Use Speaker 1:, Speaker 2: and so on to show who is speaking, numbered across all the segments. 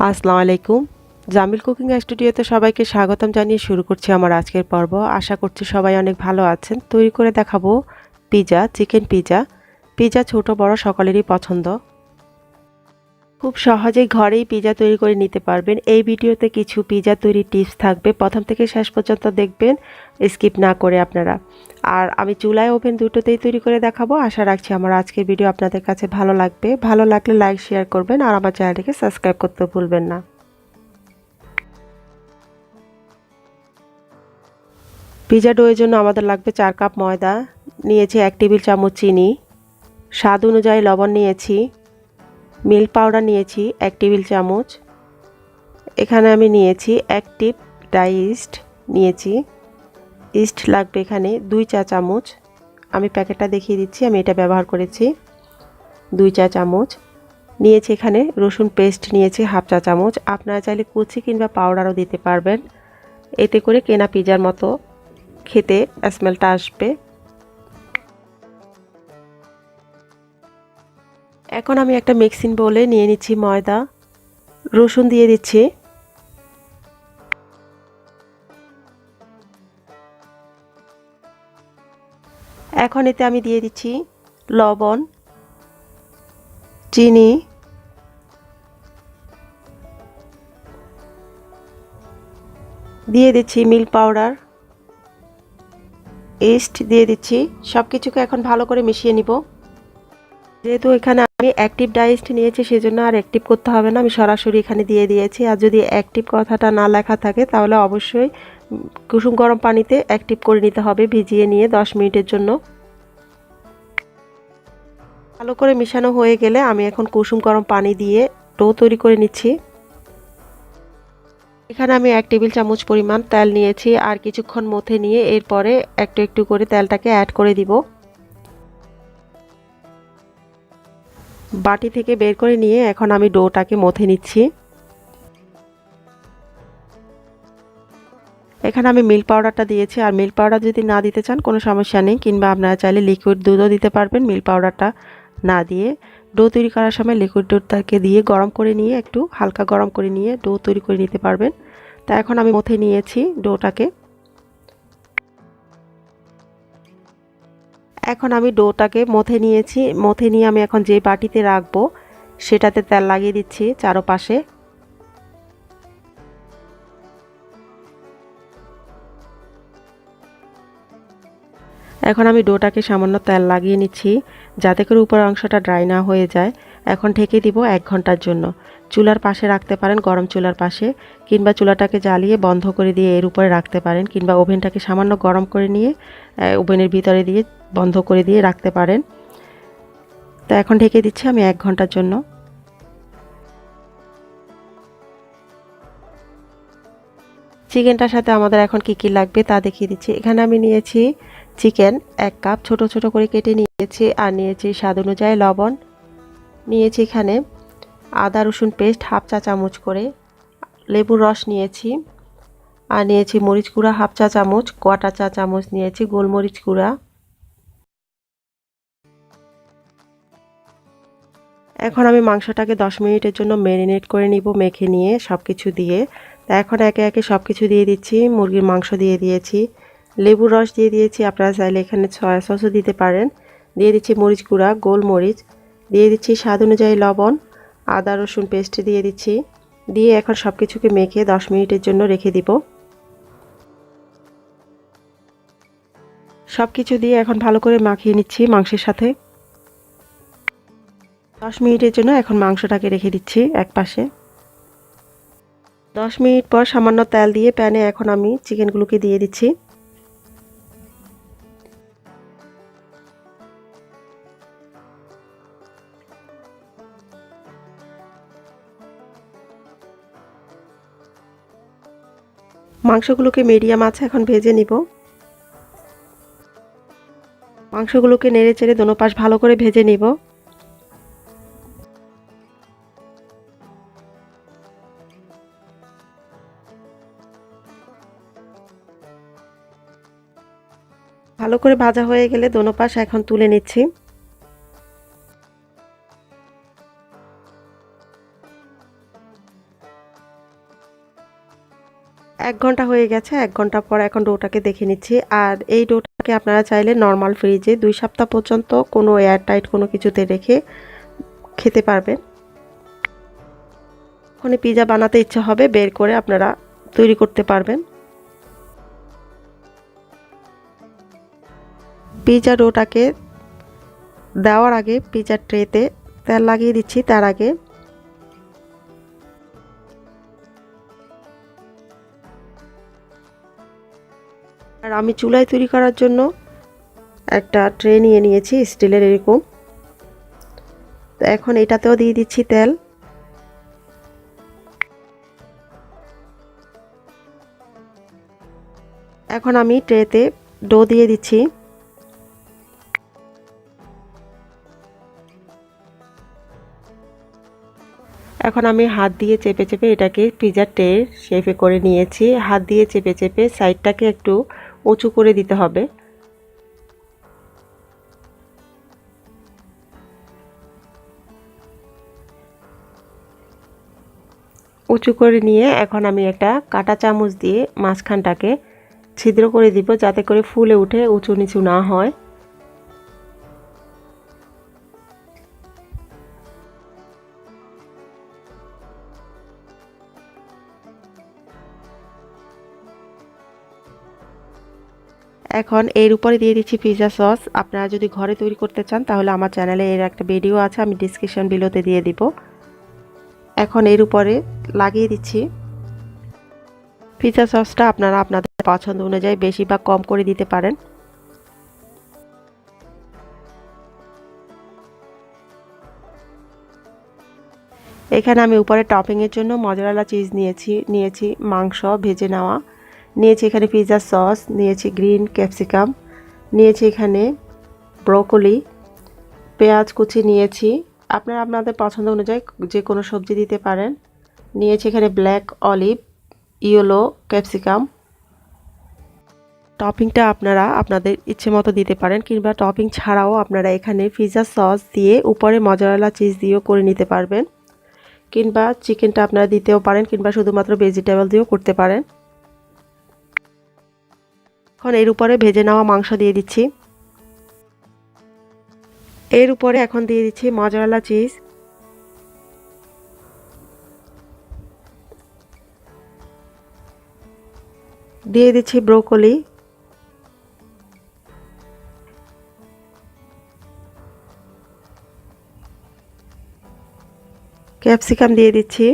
Speaker 1: আসসালামু আলাইকুম। জামিল কুকিং স্টুডিওতে সবাইকে স্বাগতম জানিয়ে শুরু করছি আমার আজকের পর্ব। আশা করছি সবাই অনেক ভালো আছেন। তৈরি করে দেখাবো পিৎজা, চিকেন পিৎজা। পিৎজা ছোট বড় সকলেরই পছন্দ। খুব সহজেই ঘরেই পিৎজা তৈরি করে নিতে পারবেন। এই ভিডিওতে কিছু পিৎজা তৈরির টিপস থাকবে। প্রথম থেকে শেষ পর্যন্ত দেখবেন, স্কিপ না করে আপনারা। আর আমি চুলায় ওভেন দুটোতেই তৈরি করে দেখাবো। আশা রাখছি আমার আজকের ভিডিও আপনাদের কাছে ভালো লাগবে। ভালো লাগলে লাইক শেয়ার করবেন আর আমার চ্যানেলটিকে সাবস্ক্রাইব করতে ভুলবেন না। পিৎজা ডোয়ের জন্য আমাদের লাগবে 4 কাপ ময়দা, নিয়েছি 1 টেবিল চামচ চিনি, স্বাদ অনুযায়ী লবণ নিয়েছি, মিল্ক পাউডার নিয়েছি 1 টেবিল চামচ, এখানে আমি নিয়েছি 1 টিপ ড্রাই ইস্ট নিয়েছি, ইস্ট লাগবে এখানে 2 চা চামচ, আমি প্যাকেটটা দেখিয়ে দিচ্ছি, আমি এটা ব্যবহার করেছি 2 চা চামচ, নিয়েছি এখানে রসুন পেস্ট নিয়েছি হাফ চা চামচ, আপনারা চাইলে কুচি কিংবা পাউডারও দিতে পারবেন, এতে করে কেনা পিৎজার মতো খেতে স্মেলটা আসবে। এখন আমি একটা মিক্সিং বোলে নিয়ে নিচ্ছি ময়দা, রসুন দিয়ে দিচ্ছি, এখন এতে আমি দিয়ে দিচ্ছি লবণ, চিনি, দিয়ে দিচ্ছি মিল্ক পাউডার, ইস্ট দিয়ে দিচ্ছি, সব কিছুকে এখন ভালো করে মিশিয়ে নিব। যেহেতু এখানে আমি অ্যাক্টিভ ডাইস্ট নিয়েছি সেজন্য আর অ্যাক্টিভ করতে হবে না, আমি সরাসরি এখানে দিয়ে দিয়েছি। আর যদি অ্যাক্টিভ কথাটা না লেখা থাকে তাহলে অবশ্যই কুসুম গরম পানিতে অ্যাক্টিভ করে নিতে হবে, ভিজিয়ে নিয়ে 10 মিনিটের জন্য। ভালো করে মিশানো হয়ে গেলে আমি এখন কুসুম গরম পানি দিয়ে ডো তৈরি করে নিচ্ছি। এখানে আমি 1 টেবিল চামচ পরিমাণ তেল নিয়েছি আর কিছুক্ষণ মথে নিয়ে এরপরে একটু একটু করে তেলটাকে অ্যাড করে দিব। বাটি থেকে বের করে নিয়ে এখন আমি ডোটাকে মথে নিচ্ছি। এখানে আমি মিল্ক পাউডারটা দিয়েছি, আর মিল্ক পাউডার যদি না দিতে চান কোনো সমস্যা নেই, কিংবা আপনারা চাইলে লিকুইড দুধও দিতে পারবেন। মিল্ক পাউডারটা না দিয়ে ডো তৈরি করার সময় লিকুইড দুধটাকে দিয়ে গরম করে নিয়ে একটু হালকা গরম করে নিয়ে ডো তৈরি করে নিতে পারবেন। তা এখন আমি মথে নিয়েছি ডোটাকে। এখন আমি ডোটাকে মথে নিয়েছি, মথে নিয়ে আমি এখন যে বাটিতে রাখবো সেটাতে তেল লাগিয়ে দিচ্ছি চারপাশে। এখন আমি ডোটাকে সামান্য তেল লাগিয়ে নিচ্ছি যাতে করে উপরের অংশটা ড্রাই না হয়ে যায়। এখন ঢেকে দিব 1 ঘন্টার জন্য। চুলার পাশে রাখতে পারেন, গরম চুলার পাশে, কিংবা চুলাটাকে জ্বালিয়ে বন্ধ করে দিয়ে এর উপরে রাখতে পারেন, কিংবা ওভেনটাকে সামান্য গরম করে নিয়ে ওভেনের ভিতরে দিয়ে বন্ধ করে দিয়ে রাখতে পারেন। তো এখন ঢেকে দিচ্ছি আমি 1 ঘন্টার জন্য। চিকেনটার সাথে আমাদের এখন কি কি লাগবে তা দেখিয়ে দিচ্ছি। এখানে আমি নিয়েছি চিকেন 1 কাপ ছোট ছোট করে কেটে নিয়েছি, আর নিয়েছি স্বাদ অনুযায়ী লবণ, নিয়েছি এখানে আদা রসুন পেস্ট হাফ চা চামচ করে, লেবুর রস নিয়েছি, আর নিয়েছি মরিচ গুঁড়া হাফ চা চামচ, কোয়াটা চা চামচ নিয়েছি গোলমরিচ গুঁড়া। এখন আমি মাংসটাকে 10 মিনিটের জন্য ম্যারিনেট করে নিব মেখে নিয়ে সব কিছু দিয়ে। তা এখন একে একে সব কিছু দিয়ে দিচ্ছি। মুরগির মাংস দিয়ে দিয়েছি, লেবুর রস দিয়ে দিয়েছি, আপনারা চাইলে এখানে সয়া সসও দিতে পারেন, দিয়ে দিচ্ছি মরিচ গুঁড়া গোলমরিচ, দিয়ে দিচ্ছি স্বাদ অনুযায়ী লবণ, আদা রসুন পেস্ট দিয়ে দিচ্ছি, দিয়ে এখন সব কিছুকে মেখে 10 মিনিটের জন্য রেখে দিব। সব কিছু দিয়ে এখন ভালো করে মাখিয়ে নিচ্ছি মাংসের সাথে। 10 মিনিটের জন্য এখন মাংসটাকে রেখে দিচ্ছি এক পাশে। 10 মিনিট পর সামান্য তেল দিয়ে প্যানে এখন আমি চিকেনগুলোকে দিয়ে দিচ্ছি। মাংসগুলোকে মিডিয়াম আছে এখন ভেজে নিব। মাংসগুলোকে নেড়ে চেড়ে দোনো পাশ ভালো করে ভেজে নিব। ভালো করে ভাজা হয়ে গেলে দোনো পাশ এখন তুলে নিচ্ছি। 1 ঘন্টা হয়ে গেছে। 1 ঘন্টা পর এখন ডোটাকে দেখে নিচ্ছি। আর এই ডোটাকে আপনারা চাইলে নরমাল ফ্রিজে 2 সপ্তাহ পর্যন্ত কোনো এয়ার টাইট কোনো কিছুতে রেখে খেতে পারবেন। যখন পিজা বানাতে ইচ্ছা হবে বের করে আপনারা তৈরি করতে পারবেন। পিজা ডোটাকে দেওয়ার আগে পিজার ট্রেতে তেল লাগিয়ে দিচ্ছি। তার আগে আর আমি চুলায় তৈরি করার জন্য একটা ট্রে নিয়ে নিয়েছি স্টিলের এরকম। তো এখন এটাতেও দিয়ে দিচ্ছি তেল। এখন আমি ট্রেতে ডো দিয়ে দিচ্ছি। এখন আমি হাত দিয়ে চেপে চেপে এটাকে পিজার ট্রের শেপে করে নিয়েছি। হাত দিয়ে চেপে চেপে সাইডটাকে একটু উঁচু করে দিতে হবে। উঁচু করে নিয়ে এখন আমি একটা কাঁটা চামচ দিয়ে মাঝখানটাকে ছিদ্র করে দিব, যাতে করে ফুলে উঠে উঁচু নিচু না হয়। এখন এর উপরে দিয়ে দিচ্ছি পিৎজা সস। আপনারা যদি ঘরে তৈরি করতে চান তাহলে আমার চ্যানেলে এর একটা ভিডিও আছে, আমি ডেসক্রিপশন বিলোতে দিয়ে দিব। এখন এর উপরে লাগিয়ে দিচ্ছি। পিৎজা সসটা আপনারা আপনাদের পছন্দ অনুযায়ী বেশি বা কম করে দিতে পারেন। এখানে আমি উপরে টপিংয়ের জন্য মজারেলা চিজ নিয়েছি মাংস ভেজে নেওয়া, নিয়েছি এখানে পিৎজা সস, নিয়েছি গ্রিন ক্যাপসিকাম, নিয়েছি এখানে ব্রোকলি, পেঁয়াজ কুচি নিয়েছি। আপনারা আপনাদের পছন্দ অনুযায়ী যে কোনো সবজি দিতে পারেন। নিয়েছি এখানে ব্ল্যাক অলিভ, ইয়েলো ক্যাপসিকাম। টপিংটা আপনারা আপনাদের ইচ্ছে মতো দিতে পারেন, কিংবা টপিং ছাড়াও আপনারা এখানে পিৎজা সস দিয়ে উপরে মজারেলা চিজ দিয়েও করে নিতে পারবেন, কিংবা চিকেনটা আপনারা দিতেও পারেন, কিংবা শুধুমাত্র ভেজিটেবল দিয়েও করতে পারেন। এখন এর উপরে ভেজে নেওয়া মাংস দিয়ে দিচ্ছি। এর উপরে এখন দিয়ে দিচ্ছি মজারেলা চিজ। দিয়ে দিচ্ছি ব্রোকলি, ক্যাপসিকাম দিয়ে দিচ্ছি,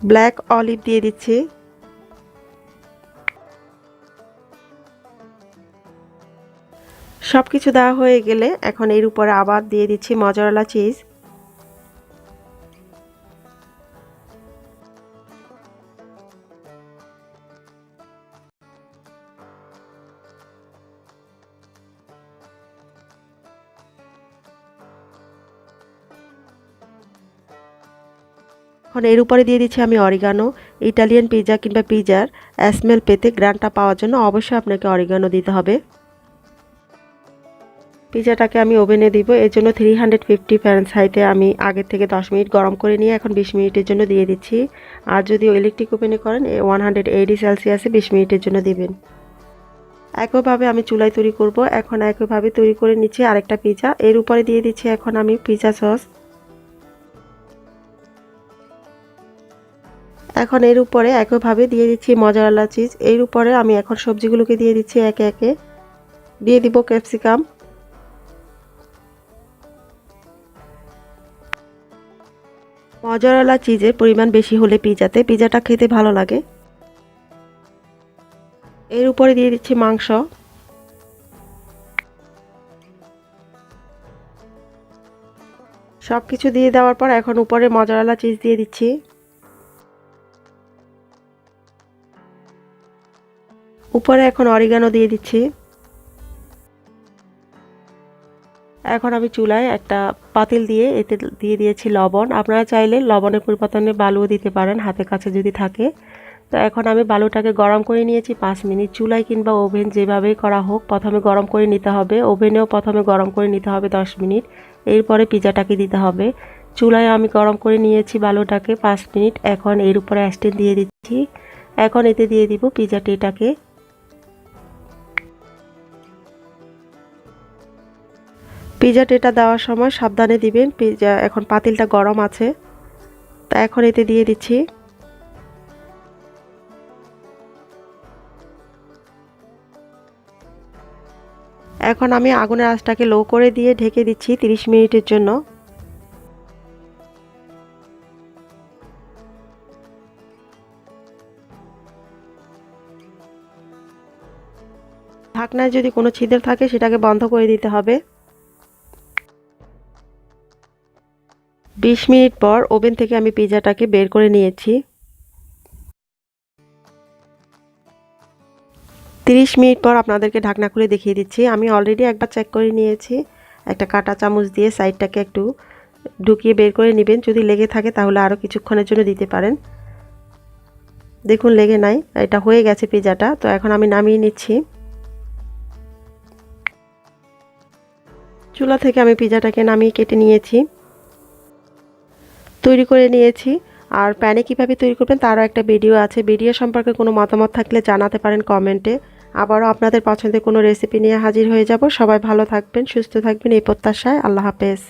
Speaker 1: ব্ল্যাক অলিভ দিয়ে দিচ্ছি। সব কিছু দেওয়া হয়ে গেলে এখন এর উপরে আবার দিয়ে দিচ্ছি মজারেলা চিজ। এখন এর উপরে দিয়ে দিচ্ছি আমি অরিগানো। ইটালিয়ান পিৎজা কিংবা পিৎজার স্মেল পেতে গ্রানটা পাওয়ার জন্য অবশ্যই আপনাকে অরিগানো দিতে হবে। পিৎজাটাকে আমি ওভেনে দিব, এর জন্য 350 ফ্যারেনহাইটে আমি আগের থেকে 10 মিনিট গরম করে নিয়ে এখন 20 মিনিটের জন্য দিয়ে দিচ্ছি। আর যদি ইলেকট্রিক ওভেনে করেন 180 সেলসিয়াসে 20 মিনিটের জন্য দিবেন। একইভাবে আমি চুলায় তৈরি করব। এখন একইভাবে তৈরি করে নিচ্ছি আরেকটা পিৎজা। এর উপরে দিয়ে দিচ্ছি এখন আমি পিৎজা সস। এখন এর উপরে একইভাবে দিয়ে দিচ্ছি মজারেলা চিজ। এর উপরে আমি এখন সবজিগুলোকে দিয়ে দিচ্ছি একে একে। দিয়ে দিব ক্যাপসিকাম, মজারেলা চিজের পরিমাণ বেশি হলে পিৎজাটা খেতে ভালো লাগে। এর উপরে দিয়ে দিচ্ছি মাংস। সবকিছু দিয়ে দেওয়ার পর এখন উপরে মজারেলা চিজ দিয়ে দিচ্ছি। উপরে এখন অরিগানো দিয়ে দিচ্ছি। এখন আমি চুলায় একটা পাতিল দিয়ে এতে দিয়ে দিয়েছি লবণ। আপনারা চাইলে লবণের পরিবর্তনে বালুও দিতে পারেন হাতের কাছে যদি থাকে। তো এখন আমি বালুটাকে গরম করে নিয়েছি 5 মিনিট। চুলায় কিংবা ওভেন যেভাবেই করা হোক প্রথমে গরম করে নিতে হবে, ওভেনেও প্রথমে গরম করে নিতে হবে 10 মিনিট, এরপরে পিজাটাকে দিতে হবে। চুলায় আমি গরম করে নিয়েছি বালুটাকে 5 মিনিট। এখন এর উপরে স্ট্যান্ড দিয়ে দিচ্ছি। এখন এতে দিয়ে দিব পিজা ট্রেটাকে। পিজা ট্রেটা দেওয়ার সময় সাবধানে দিবেন, পিজা এখন পাতিলটা গরম আছে। তা এখন এতে দিয়ে দিচ্ছি। এখন আমি আগুনের আঁচটাকে লো করে দিয়ে ঢেকে দিচ্ছি 30 মিনিটের জন্য। ঢাকনায় যদি কোনো ছিদ্র থাকে সেটাকে বন্ধ করে দিতে হবে। 20 মিনিট পর ওভেন থেকে আমি পিজাটাকে বের করে নিয়েছি। 30 মিনিট পর আপনাদেরকে ঢাকনা খুলে দেখিয়ে দিচ্ছি। আমি অলরেডি একবার চেক করে নিয়েছি। একটা কাঁটা চামচ দিয়ে সাইডটাকে একটু ঢুকিয়ে বের করে নেবেন। যদি লেগে থাকে তাহলে আরও কিছুক্ষণের জন্য দিতে পারেন। দেখুন লেগে নাই, এটা হয়ে গেছে পিজাটা। তো এখন আমি নামিয়ে নিচ্ছি। চুলা থেকে আমি পিজাটাকে নামিয়ে কেটে নিয়েছি, তৈরি করে নিয়েছি। আর প্যানে কিভাবে তৈরি করবেন তারও একটা ভিডিও আছে। ভিডিও সম্পর্কে কোনো মতামত থাকলে জানাতে পারেন কমেন্টে। আবারও আপনাদের পছন্দের কোনো রেসিপি নিয়ে হাজির হয়ে যাব। সবাই ভালো থাকবেন, সুস্থ থাকবেন এই প্রত্যাশায়। আল্লাহ হাফেজ।